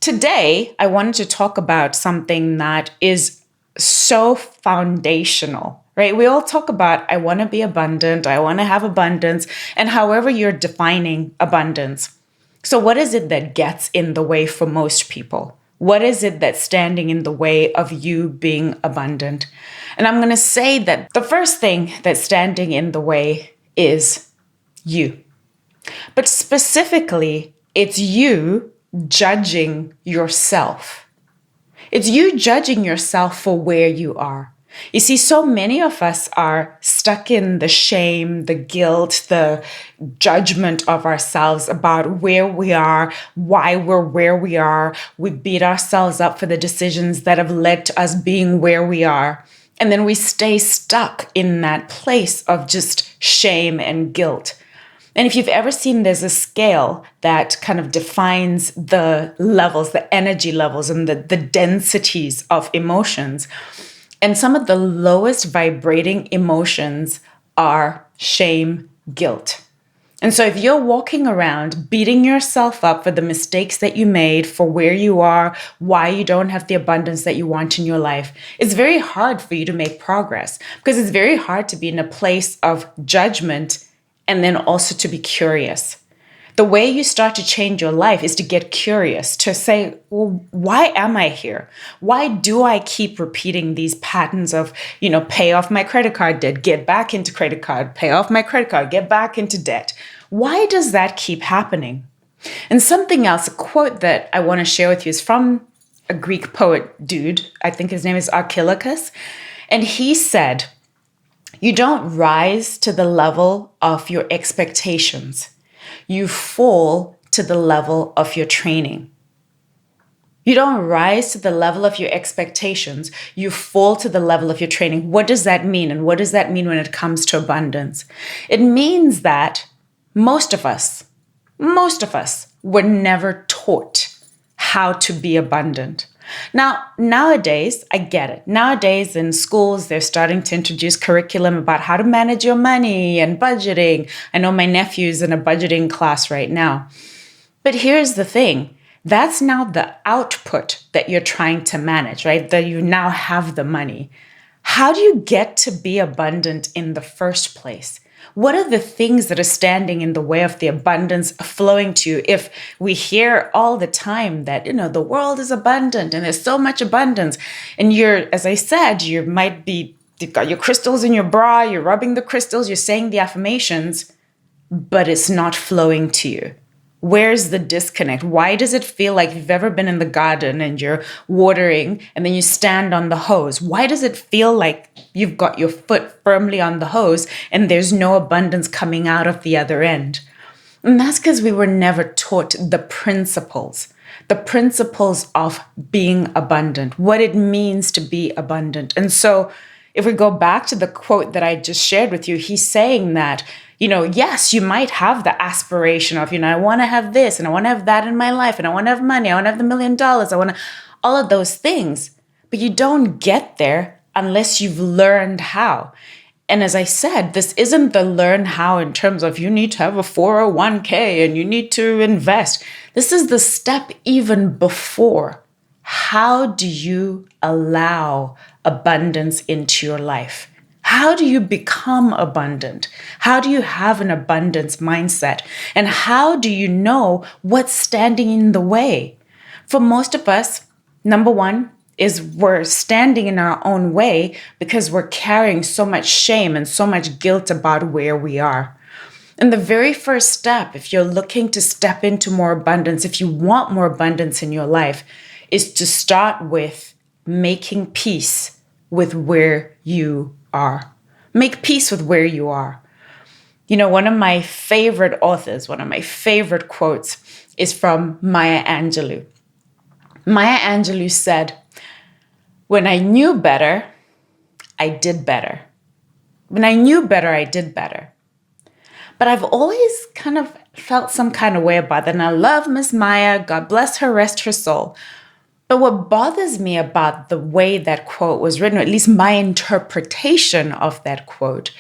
Today, I wanted to talk about something that is so foundational, right? We all talk about, I want to be abundant, I want to have abundance, and however you're defining abundance. So, what is it that gets in the way for most people? What is it that's standing in the way of you being abundant? And I'm going to say that the first thing that's standing in the way is you. But specifically, it's you judging yourself. It's you judging yourself for where you are. You see, so many of us are stuck in the shame, the guilt, the judgment of ourselves about where we are, why we're where we are. We beat ourselves up for the decisions that have led to us being where we are. And then we stay stuck in that place of just shame and guilt. And if you've ever seen, there's a scale that kind of defines the levels, the energy levels, and the densities of emotions. And some of the lowest vibrating emotions are shame, guilt. And so if you're walking around beating yourself up for the mistakes that you made, for where you are, why you don't have the abundance that you want in your life, it's very hard for you to make progress because it's very hard to be in a place of judgment and then also to be curious. The way you start to change your life is to get curious, to say, well, why am I here? Why do I keep repeating these patterns of, pay off my credit card debt, get back into credit card, pay off my credit card, get back into debt? Why does that keep happening? And something else, a quote that I want to share with you is from a Greek poet dude. I think his name is Archilochus. And he said, you don't rise to the level of your expectations. You fall to the level of your training. You don't rise to the level of your expectations. You fall to the level of your training. What does that mean? And what does that mean when it comes to abundance? It means that most of us were never taught how to be abundant. Now, nowadays, I get it. Nowadays in schools, they're starting to introduce curriculum about how to manage your money and budgeting. I know my nephew's in a budgeting class right now. But here's the thing. That's now the output that you're trying to manage, right? That you now have the money. How do you get to be abundant in the first place? What are the things that are standing in the way of the abundance flowing to you? If we hear all the time that, the world is abundant and there's so much abundance, and as I said, you've got your crystals in your bra, you're rubbing the crystals, you're saying the affirmations, but it's not flowing to you. Where's the disconnect? Why does it feel like you've ever been in the garden and you're watering and then you stand on the hose? Why does it feel like you've got your foot firmly on the hose and there's no abundance coming out of the other end? And that's because we were never taught the principles of being abundant, what it means to be abundant. And so if we go back to the quote that I just shared with you, he's saying that, yes, you might have the aspiration of, I want to have this and I want to have that in my life and I want to have money, I want to have the $1 million, I want to, all of those things. But you don't get there unless you've learned how. And as I said, this isn't the learn how in terms of you need to have a 401k and you need to invest. This is the step even before. How do you allow abundance into your life? How do you become abundant? How do you have an abundance mindset? And how do you know what's standing in the way? For most of us, number one is we're standing in our own way because we're carrying so much shame and so much guilt about where we are. And the very first step, if you're looking to step into more abundance, if you want more abundance in your life, is to start with making peace with where you are. Make peace with where you are. One of my favorite authors, one of my favorite quotes is from Maya Angelou. Maya Angelou said, when I knew better, I did better. When I knew better, I did better. But I've always kind of felt some kind of way about that. And I love Miss Maya. God bless her, rest her soul. But what bothers me about the way that quote was written, or at least my interpretation of that quote,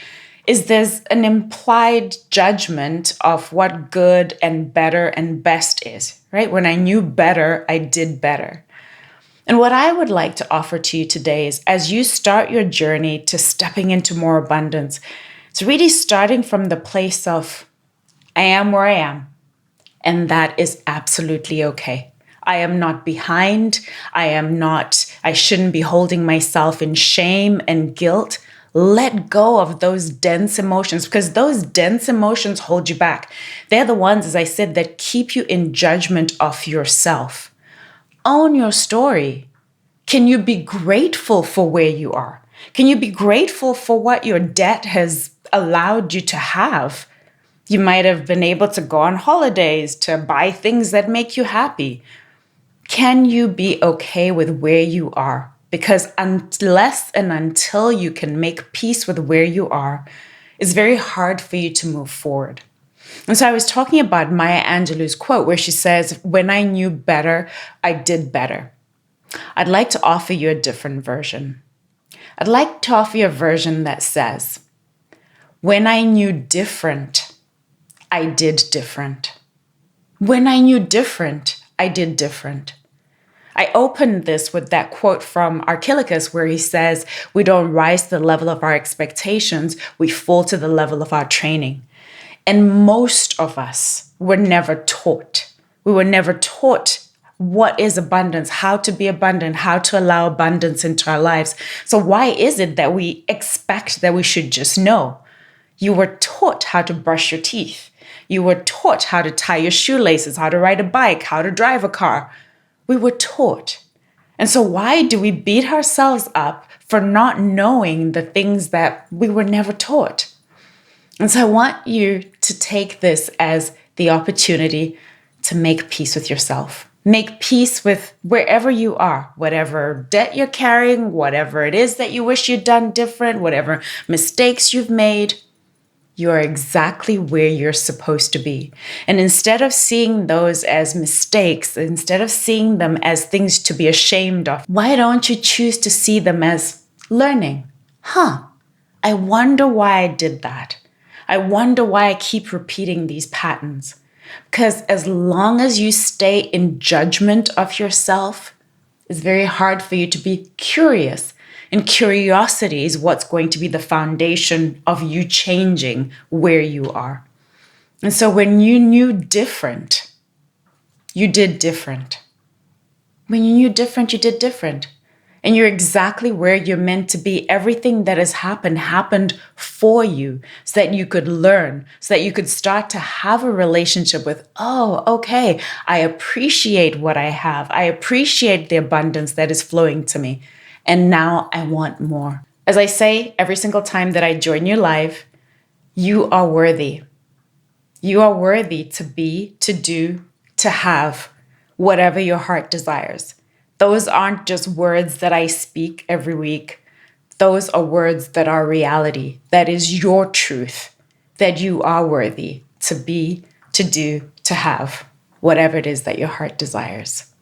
is there's an implied judgment of what good and better and best is, right? When I knew better, I did better. And what I would like to offer to you today is as you start your journey to stepping into more abundance, it's really starting from the place of, I am where I am, and that is absolutely okay. I am not behind. I shouldn't be holding myself in shame and guilt. Let go of those dense emotions because those dense emotions hold you back. They're the ones, as I said, that keep you in judgment of yourself. Own your story. Can you be grateful for where you are? Can you be grateful for what your debt has allowed you to have? You might have been able to go on holidays, to buy things that make you happy. Can you be okay with where you are? Because unless and until you can make peace with where you are, it's very hard for you to move forward. And so I was talking about Maya Angelou's quote where she says, when I knew better, I did better. I'd like to offer you a different version. I'd like to offer you a version that says, when I knew different, I did different. When I knew different, I did different. I opened this with that quote from Archilochus where he says, we don't rise to the level of our expectations, we fall to the level of our training. And most of us were never taught. We were never taught what is abundance, how to be abundant, how to allow abundance into our lives. So why is it that we expect that we should just know? You were taught how to brush your teeth. You were taught how to tie your shoelaces, how to ride a bike, how to drive a car. We were taught. And so why do we beat ourselves up for not knowing the things that we were never taught? And so I want you to take this as the opportunity to make peace with yourself. Make peace with wherever you are, whatever debt you're carrying, whatever it is that you wish you'd done different, whatever mistakes you've made. You are exactly where you're supposed to be. And instead of seeing those as mistakes, instead of seeing them as things to be ashamed of, why don't you choose to see them as learning? I wonder why I did that. I wonder why I keep repeating these patterns. Because as long as you stay in judgment of yourself, it's very hard for you to be curious. And curiosity is what's going to be the foundation of you changing where you are. And so when you knew different, you did different. When you knew different, you did different. And you're exactly where you're meant to be. Everything that has happened for you so that you could learn, so that you could start to have a relationship with, oh, okay, I appreciate what I have. I appreciate the abundance that is flowing to me. And now I want more. As I say every single time that I join your live, you are worthy. You are worthy to be, to do, to have whatever your heart desires. Those aren't just words that I speak every week. Those are words that are reality. That is your truth, that you are worthy to be, to do, to have whatever it is that your heart desires.